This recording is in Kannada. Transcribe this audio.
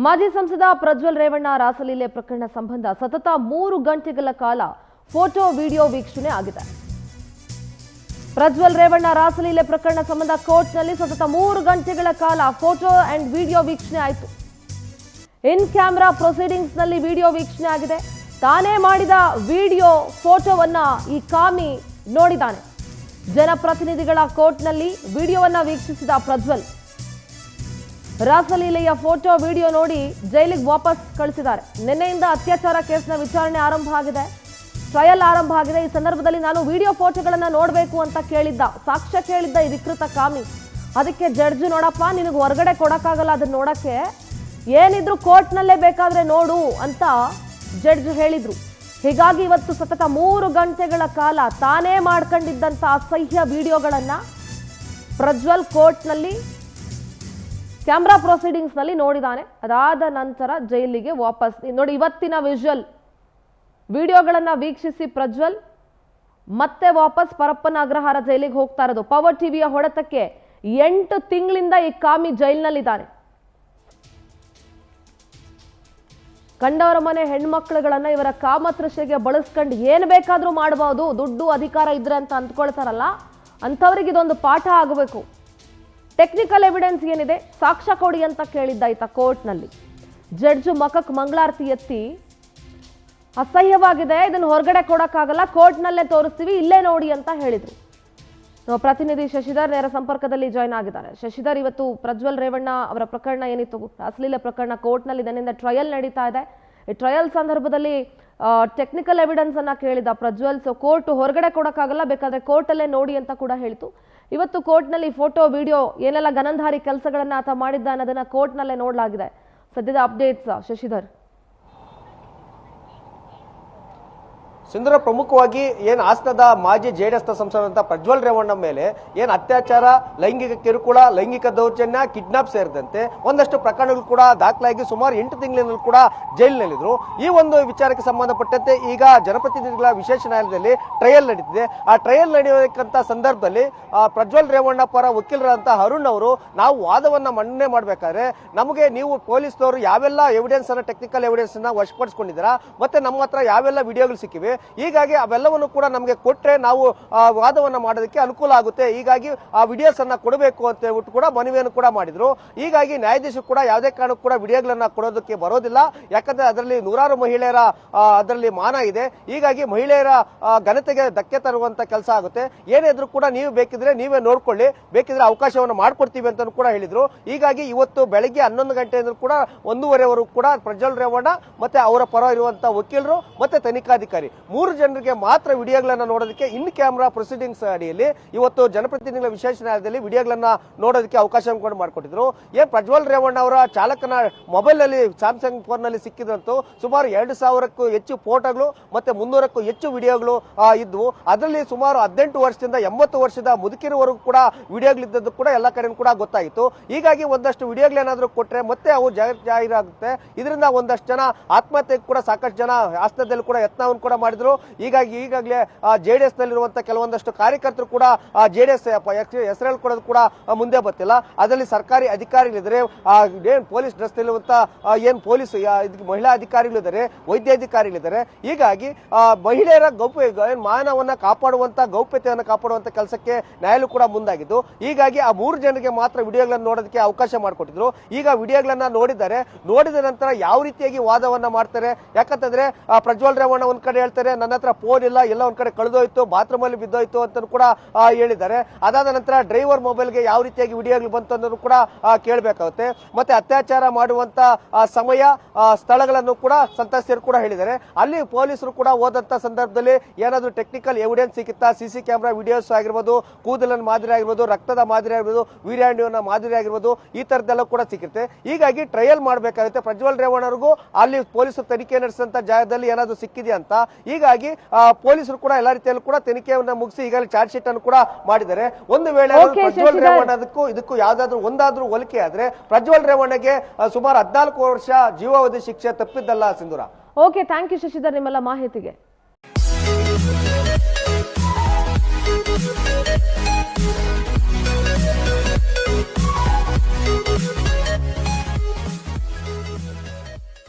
ಮಾಜಿ ಸಂಸದ ಪ್ರಜ್ವಲ್ ರೇವಣ್ಣ ರಾಸಲೀಲೆ ಪ್ರಕರಣ ಸಂಬಂಧ ಸತತ 3 ಗಂಟೆಗಳ ಕಾಲ ಫೋಟೋ ವಿಡಿಯೋ ವೀಕ್ಷಣೆ ಆಗಿದೆ. ಪ್ರಜ್ವಲ್ ರೇವಣ್ಣ ರಾಸಲೀಲೆ ಪ್ರಕರಣ ಸಂಬಂಧ ಕೋರ್ಟ್ನಲ್ಲಿ ಸತತ 3 ಗಂಟೆಗಳ ಕಾಲ ಫೋಟೋ ಅಂಡ್ ವಿಡಿಯೋ ವೀಕ್ಷಣೆ ಆಯಿತು. ಇನ್ ಕ್ಯಾಮೆರಾ ಪ್ರೊಸೀಡಿಂಗ್ಸ್ ನಲ್ಲಿ ವಿಡಿಯೋ ವೀಕ್ಷಣೆ ಆಗಿದೆ. ತಾನೇ ಮಾಡಿದ ವಿಡಿಯೋ ಫೋಟೋವನ್ನ ಈ ಕಾಮಿ ನೋಡಿದ್ದಾನೆ. ಜನಪ್ರತಿನಿಧಿಗಳ ಕೋರ್ಟ್ನಲ್ಲಿ ವಿಡಿಯೋವನ್ನ ವೀಕ್ಷಿಸಿದ ಪ್ರಜ್ವಲ್ ರಾಸಲೀಲೆಯ ಫೋಟೋ ವಿಡಿಯೋ ನೋಡಿ ಜೈಲಿಗೆ ವಾಪಸ್ ಕಳಿಸಿದ್ದಾರೆ. ನಿನ್ನೆಯಿಂದ ಅತ್ಯಾಚಾರ ಕೇಸ್ನ ವಿಚಾರಣೆ ಆರಂಭ ಆಗಿದೆ, ಟ್ರಯಲ್ ಆರಂಭ ಆಗಿದೆ. ಈ ಸಂದರ್ಭದಲ್ಲಿ ನಾನು ವಿಡಿಯೋ ಫೋಟೋಗಳನ್ನ ನೋಡಬೇಕು ಅಂತ ಕೇಳಿದ್ದ, ಸಾಕ್ಷ್ಯ ಕೇಳಿದ್ದ ಈ ವಿಕೃತ ಕಾಮಿ. ಅದಕ್ಕೆ ಜಡ್ಜ್ ನೋಡಪ್ಪ ನಿನಗೆ ಹೊರಗಡೆ ಕೊಡಕ್ಕಾಗಲ್ಲ, ಅದನ್ನ ನೋಡಕ್ಕೆ ಏನಿದ್ರು ಕೋರ್ಟ್ನಲ್ಲೇ ಬೇಕಾದ್ರೆ ನೋಡು ಅಂತ ಜಡ್ಜ್ ಹೇಳಿದ್ರು. ಹೀಗಾಗಿ ಇವತ್ತು ಸತತ 3 ಗಂಟೆಗಳ ಕಾಲ ತಾನೇ ಮಾಡ್ಕೊಂಡಿದ್ದಂತ ಅಸಹ್ಯ ವಿಡಿಯೋಗಳನ್ನ ಪ್ರಜ್ವಲ್ ಕೋರ್ಟ್ನಲ್ಲಿ ಕ್ಯಾಮ್ರಾ ಪ್ರೊಸೀಡಿಂಗ್ಸ್ ನಲ್ಲಿ ನೋಡಿದಾನೆ. ಅದಾದ ನಂತರ ಜೈಲಿಗೆ ವಾಪಸ್ ನೋಡಿ. ಇವತ್ತಿನ ವಿಜುವಲ್ ವಿಡಿಯೋಗಳನ್ನ ವೀಕ್ಷಿಸಿ ಪ್ರಜ್ವಲ್ ಮತ್ತೆ ವಾಪಸ್ ಪರಪ್ಪನ ಅಗ್ರಹಾರ ಜೈಲಿಗೆ ಹೋಗ್ತಾ ಇರೋದು. ಪವರ್ ಟಿವಿಯ ಹೊಡೆತಕ್ಕೆ 8 ತಿಂಗಳಿಂದ ಈ ಕಾಮಿ ಜೈಲಿನಲ್ಲಿದ್ದಾನೆ. ಕಂಡವರ ಮನೆ ಹೆಣ್ಮಕ್ಳುಗಳನ್ನ ಇವರ ಕಾಮತೃಷೆಗೆ ಬಳಸ್ಕೊಂಡು ಏನ್ ಬೇಕಾದ್ರೂ ಮಾಡಬಹುದು, ದುಡ್ಡು ಅಧಿಕಾರ ಇದ್ರೆ ಅಂತ ಅಂದ್ಕೊಳ್ತಾರಲ್ಲ, ಅಂಥವ್ರಿಗೆ ಇದೊಂದು ಪಾಠ ಆಗಬೇಕು. ಟೆಕ್ನಿಕಲ್ ಎವಿಡೆನ್ಸ್ ಏನಿದೆ ಸಾಕ್ಷ್ಯ ಕೊಡಿ ಅಂತ ಕೇಳಿದ್ದ ಈತ ಕೋರ್ಟ್ನಲ್ಲಿ. ಜಡ್ಜ್ ಮಖಕ್ಕೆ ಮಂಗಳಾರತಿ ಎತ್ತಿ ಅಸಹ್ಯವಾಗಿದೆ, ಇದನ್ನು ಹೊರಗಡೆ ಕೊಡಕ್ಕಾಗಲ್ಲ, ಕೋರ್ಟ್ನಲ್ಲೇ ತೋರಿಸ್ತೀವಿ, ಇಲ್ಲೇ ನೋಡಿ ಅಂತ ಹೇಳಿದ್ರು. ಪ್ರತಿನಿಧಿ ಶಶಿಧರ್ ನೇರ ಸಂಪರ್ಕದಲ್ಲಿ ಜಾಯ್ನ್ ಆಗಿದ್ದಾರೆ. ಶಶಿಧರ್, ಇವತ್ತು ಪ್ರಜ್ವಲ್ ರೇವಣ್ಣ ಅವರ ಪ್ರಕರಣ ಏನಿತ್ತು, ರಾಸಲೀಲೆ ಪ್ರಕರಣ ಕೋರ್ಟ್ನಲ್ಲಿ ಇದನ್ನಿಂದ ಟ್ರಯಲ್ ನಡೀತಾ ಇದೆ. ಈ ಟ್ರಯಲ್ ಸಂದರ್ಭದಲ್ಲಿ ಟೆಕ್ನಿಕಲ್ ಎವಿಡೆನ್ಸ್ ಅನ್ನ ಕೇಳಿದ ಪ್ರಜ್ವಲ್. ಸೊ ಕೋರ್ಟ್ ಹೊರಗಡೆ ಕೊಡಕ್ಕಾಗಲ್ಲ, ಬೇಕಾದ್ರೆ ಕೋರ್ಟಲ್ಲೇ ನೋಡಿ ಅಂತ ಕೂಡ ಹೇಳಿತು. ಇವತ್ತು ಕೋರ್ಟ್ನಲ್ಲಿ ಫೋಟೋ ವಿಡಿಯೋ ಏನೆಲ್ಲ ಗನಂಧಾರಿ ಕೆಲಸಗಳನ್ನ ಆತ ಮಾಡಿದ್ದ ಅನ್ನೋದನ್ನ ಕೋರ್ಟ್ನಲ್ಲೇ ನೋಡಲಾಗಿದೆ. ಸದ್ಯದ ಅಪ್ಡೇಟ್ಸ್ ಶಶಿಧರ್. ಸಿಂಧೂರ, ಪ್ರಮುಖವಾಗಿ ಏನು ಹಾಸನದ ಮಾಜಿ ಜೆಡಿಎಸ್ ಸಂಸದಂತ ಪ್ರಜ್ವಲ್ ರೇವಣ್ಣ ಮೇಲೆ ಏನು ಅತ್ಯಾಚಾರ, ಲೈಂಗಿಕ ಕಿರುಕುಳ, ಲೈಂಗಿಕ ದೌರ್ಜನ್ಯ, ಕಿಡ್ನಾಪ್ ಸೇರಿದಂತೆ ಒಂದಷ್ಟು ಪ್ರಕರಣಗಳು ಕೂಡ ದಾಖಲಾಗಿ ಸುಮಾರು 8 ತಿಂಗಳಿನಲ್ಲಿ ಕೂಡ ಜೈಲಿನಲ್ಲಿದ್ರು. ಈ ಒಂದು ವಿಚಾರಕ್ಕೆ ಸಂಬಂಧಪಟ್ಟಂತೆ ಈಗ ಜನಪ್ರತಿನಿಧಿಗಳ ವಿಶೇಷ ನ್ಯಾಯಾಲಯದಲ್ಲಿ ಟ್ರಯಲ್ ನಡೀತಿದೆ. ಆ ಟ್ರಯಲ್ ನಡೆಯಬೇಕಂತ ಸಂದರ್ಭದಲ್ಲಿ ಪ್ರಜ್ವಲ್ ರೇವಣ್ಣ ಪರ ವಕೀಲರಂತ ಅರುಣ್ ಅವರು, ನಾವು ವಾದವನ್ನ ಮನ್ನಣೆ ಮಾಡಬೇಕಾದ್ರೆ ನಮಗೆ ನೀವು ಪೊಲೀಸ್ನವರು ಯಾವೆಲ್ಲ ಎವಿಡೆನ್ಸ್ ಅನ್ನ, ಟೆಕ್ನಿಕಲ್ ಎವಿಡೆನ್ಸ್ ಅನ್ನ ವಶಪಡಿಸಿಕೊಂಡಿದ್ದೀರಾ, ಮತ್ತೆ ನಮ್ಮ ಹತ್ರ ಯಾವೆಲ್ಲ ವಿಡಿಯೋಗಳು ಸಿಕ್ಕಿವೆ, ಹೀಗಾಗಿ ಅವೆಲ್ಲವನ್ನು ಕೂಡ ನಮಗೆ ಕೊಟ್ಟರೆ ನಾವು ವಾದವನ್ನ ಮಾಡೋದಕ್ಕೆ ಅನುಕೂಲ ಆಗುತ್ತೆ, ಹೀಗಾಗಿ ಆ ವಿಡಿಯೋಸ್ ಅನ್ನ ಕೊಡಬೇಕು ಅಂತ ಹೇಳ್ಬಿಟ್ಟು ಕೂಡ ಮನವಿಯನ್ನು ಕೂಡ ಮಾಡಿದ್ರು. ಹೀಗಾಗಿ ನ್ಯಾಯಾಧೀಶರು ಕೂಡ ಯಾವುದೇ ಕಾರಣಕ್ಕೂ ಕೂಡ ವಿಡಿಯೋಗಳನ್ನ ಕೊಡೋದಕ್ಕೆ ಬರೋದಿಲ್ಲ, ಯಾಕಂದ್ರೆ ಅದರಲ್ಲಿ ನೂರಾರು ಮಹಿಳೆಯರ ಅದರಲ್ಲಿ ಮಾನ ಇದೆ. ಹೀಗಾಗಿ ಮಹಿಳೆಯರ ಘನತೆಗೆ ಧಕ್ಕೆ ತರುವಂತ ಕೆಲಸ ಆಗುತ್ತೆ. ಏನಿದ್ರು ಕೂಡ ನೀವು ಬೇಕಿದ್ರೆ ನೀವೇ ನೋಡ್ಕೊಳ್ಳಿ, ಬೇಕಿದ್ರೆ ಅವಕಾಶವನ್ನು ಮಾಡ್ಕೊಡ್ತೀವಿ ಅಂತ ಕೂಡ ಹೇಳಿದ್ರು. ಹೀಗಾಗಿ ಇವತ್ತು ಬೆಳಗ್ಗೆ 11 ಗಂಟೆಯಿಂದ ಕೂಡ 1:30ವರೆಗೂ ಕೂಡ ಪ್ರಜ್ವಲ್ ರೇವಣ್ಣ ಮತ್ತೆ ಅವರ ಪರ ಇರುವಂತಹ ವಕೀಲರು ಮತ್ತೆ ತನಿಖಾಧಿಕಾರಿ 3 ಜನರಿಗೆ ಮಾತ್ರ ವಿಡಿಯೋಗಳನ್ನ ನೋಡೋದಕ್ಕೆ ಇನ್ ಕ್ಯಾಮೆರಾ ಪ್ರೊಸೀಡಿಂಗ್ಸ್ ಅಡಿಯಲ್ಲಿ ಇವತ್ತು ಜನಪ್ರತಿನಿಧಿಗಳ ವಿಶೇಷ ನ್ಯಾಯಾಲಯದಲ್ಲಿ ವಿಡಿಯೋಗಳನ್ನ ನೋಡೋದಕ್ಕೆ ಅವಕಾಶ ಮಾಡಿಕೊಟ್ಟಿದ್ರು. ಏನ್ ಪ್ರಜ್ವಲ್ ರೇವಣ್ಣ ಅವರ ಚಾಲಕನ ಮೊಬೈಲ್ ನಲ್ಲಿ, ಸ್ಯಾಮ್ಸಂಗ್ ಫೋನ್ ನಲ್ಲಿ ಸಿಕ್ಕಿದಂತೂ ಸುಮಾರು 2000ಕ್ಕೂ ಹೆಚ್ಚು ಫೋಟೋಗಳು ಮತ್ತೆ 300ಕ್ಕೂ ಹೆಚ್ಚು ವಿಡಿಯೋಗಳು ಇದ್ವು. ಅದರಲ್ಲಿ ಸುಮಾರು 18 ವರ್ಷದಿಂದ 80 ವರ್ಷದ ಮುದುಕಿರುವವರೆಗೂ ಕೂಡ ವಿಡಿಯೋಗಳಿದ್ದದ್ದು ಕೂಡ ಎಲ್ಲ ಕಡೆ ಕೂಡ ಗೊತ್ತಾಗಿತ್ತು. ಹೀಗಾಗಿ ಒಂದಷ್ಟು ವಿಡಿಯೋಗಳೇನಾದ್ರೂ ಕೊಟ್ರೆ ಮತ್ತೆ ಅವು ಜಾಹೀರಾಗುತ್ತೆ. ಇದರಿಂದ ಒಂದಷ್ಟು ಜನ ಆತ್ಮಹತ್ಯೆಗೆ ಕೂಡ ಸಾಕಷ್ಟು ಜನ ಹಾಸನದಲ್ಲಿ ಕೂಡ ಯತ್ನವನ್ನು ಕೂಡ ಮಾಡಿದ್ರು. ಹೀಗಾಗಿ ಈಗಾಗಲೇ ಜೆಡಿಎಸ್ ನಲ್ಲಿರುವಂತಹ ಕೆಲವೊಂದಷ್ಟು ಕಾರ್ಯಕರ್ತರು ಕೂಡ ಜೆಡಿಎಸ್ ಹೆಸರು ಕೊಡೋದು ಕೂಡ ಮುಂದೆ ಬರ್ತಿಲ್ಲ. ಅದರಲ್ಲಿ ಸರ್ಕಾರಿ ಅಧಿಕಾರಿಗಳಿದ್ದಾರೆ, ಪೊಲೀಸ್ ಡ್ರೆಸ್ ನಲ್ಲಿರುವಂತಹ ಏನ್ ಪೊಲೀಸ್ ಮಹಿಳಾ ಅಧಿಕಾರಿಗಳಿದ್ದಾರೆ, ವೈದ್ಯಾಧಿಕಾರಿಗಳಿದ್ದಾರೆ. ಹೀಗಾಗಿ ಮಹಿಳೆಯರ ಮಾನವನ್ನ ಕಾಪಾಡುವಂತ, ಗೌಪ್ಯತೆಯನ್ನು ಕಾಪಾಡುವಂತ ಕೆಲಸಕ್ಕೆ ನ್ಯಾಯಾಲಯ ಕೂಡ ಮುಂದಾಗಿದ್ದು. ಹೀಗಾಗಿ ಆ 3 ಜನರಿಗೆ ಮಾತ್ರ ವಿಡಿಯೋಗಳನ್ನ ನೋಡೋದಕ್ಕೆ ಅವಕಾಶ ಮಾಡಿಕೊಟ್ಟಿದ್ರು. ಈಗ ವಿಡಿಯೋಗಳನ್ನ ನೋಡಿದ್ದಾರೆ. ನೋಡಿದ ನಂತರ ಯಾವ ರೀತಿಯಾಗಿ ವಾದವನ್ನ ಮಾಡ್ತಾರೆ, ಯಾಕಂತಂದ್ರೆ ಪ್ರಜ್ವಲ್ ರೇವಣ್ಣ ಒಂದ್ ಕಡೆ ಹೇಳ್ತಾರೆ ನನ್ನ ಹತ್ರ ಫೋನ್ ಇಲ್ಲ, ಎಲ್ಲ ಒಂದ್ ಕಡೆ ಕಳೆದೋಯ್ತು, ಬಾತ್ರೂಮ್ ಅಲ್ಲಿ ಬಿದ್ದೋಯ್ತು ಅಂತ ಕೂಡ ಹೇಳಿದ್ದಾರೆ. ಅದಾದ ನಂತರ ಡ್ರೈವರ್ ಮೊಬೈಲ್ಗೆ ಯಾವ ರೀತಿಯಾಗಿ ವಿಡಿಯೋಗಳು ಬಂತು ಅನ್ನೋದು ಕೂಡ ಕೇಳಬೇಕಾಗುತ್ತೆ. ಮತ್ತೆ ಅತ್ಯಾಚಾರ ಮಾಡುವಂತ ಸಮಯ, ಸ್ಥಳಗಳನ್ನು ಕೂಡ ಸಂತ್ರಸ್ತರು ಕೂಡ ಹೇಳಿದ್ದಾರೆ. ಅಲ್ಲಿ ಪೊಲೀಸರು ಕೂಡ ಹೋದಂತ ಸಂದರ್ಭದಲ್ಲಿ ಏನಾದ್ರು ಟೆಕ್ನಿಕಲ್ ಎವಿಡೆನ್ಸ್ ಸಿಕ್ಕಿತ್ತಾ, ಸಿಸಿ ಕ್ಯಾಮೆರಾ ವಿಡಿಯೋಸ್ ಆಗಿರ್ಬೋದು, ಕೂದಲನ ಮಾದರಿ ಆಗಿರ್ಬೋದು, ರಕ್ತದ ಮಾದರಿ ಆಗಿರ್ಬೋದು, ವೀರ್ಯಾಣುವಿನ ಮಾದರಿ ಆಗಿರ್ಬೋದು, ಈ ತರದೆಲ್ಲ ಕೂಡ ಸಿಗುತ್ತೆ. ಹೀಗಾಗಿ ಟ್ರಯಲ್ ಮಾಡಬೇಕಾಗುತ್ತೆ. ಪ್ರಜ್ವಲ್ ರೇವಣ್ಣರಿಗೂ ಅಲ್ಲಿ ಪೊಲೀಸರು ತನಿಖೆ ನಡೆಸಿದಂತ ಜಾಗದಲ್ಲಿ ಏನಾದ್ರು ಸಿಕ್ಕಿದೆಯಾ ಅಂತ. ಹೀಗಾಗಿ ಪೊಲೀಸರು ಕೂಡ ಎಲ್ಲಾ ರೀತಿಯಲ್ಲೂ ಕೂಡ ತನಿಖೆಯನ್ನು ಮುಗಿಸಿ ಈಗಾಗಲೇ ಚಾರ್ಜ್ ಶೀಟ್ ಅನ್ನು ಕೂಡ ಮಾಡಿದ್ದಾರೆ. ಒಂದು ವೇಳೆ ಪ್ರಜ್ವಲ್ ರೇವಣ್ಣದಕ್ಕೂ ಇದಕ್ಕೂ ಯಾವ್ದಾದ್ರು ಒಂದಾದ್ರೂ ಹೋಲಿಕೆ ಆದ್ರೆ ಪ್ರಜ್ವಲ್ ರೇವಣ್ಣಗೆ ಸುಮಾರು 14 ವರ್ಷ ಜೀವಾವಧಿ ಶಿಕ್ಷೆ ತಪ್ಪಿದ್ದಲ್ಲ ಸಿಂಧೂರ. ಓಕೆ, ಥ್ಯಾಂಕ್ ಯು ಶಶಿಧರ್ ನಿಮ್ಮೆಲ್ಲ ಮಾಹಿತಿಗೆ.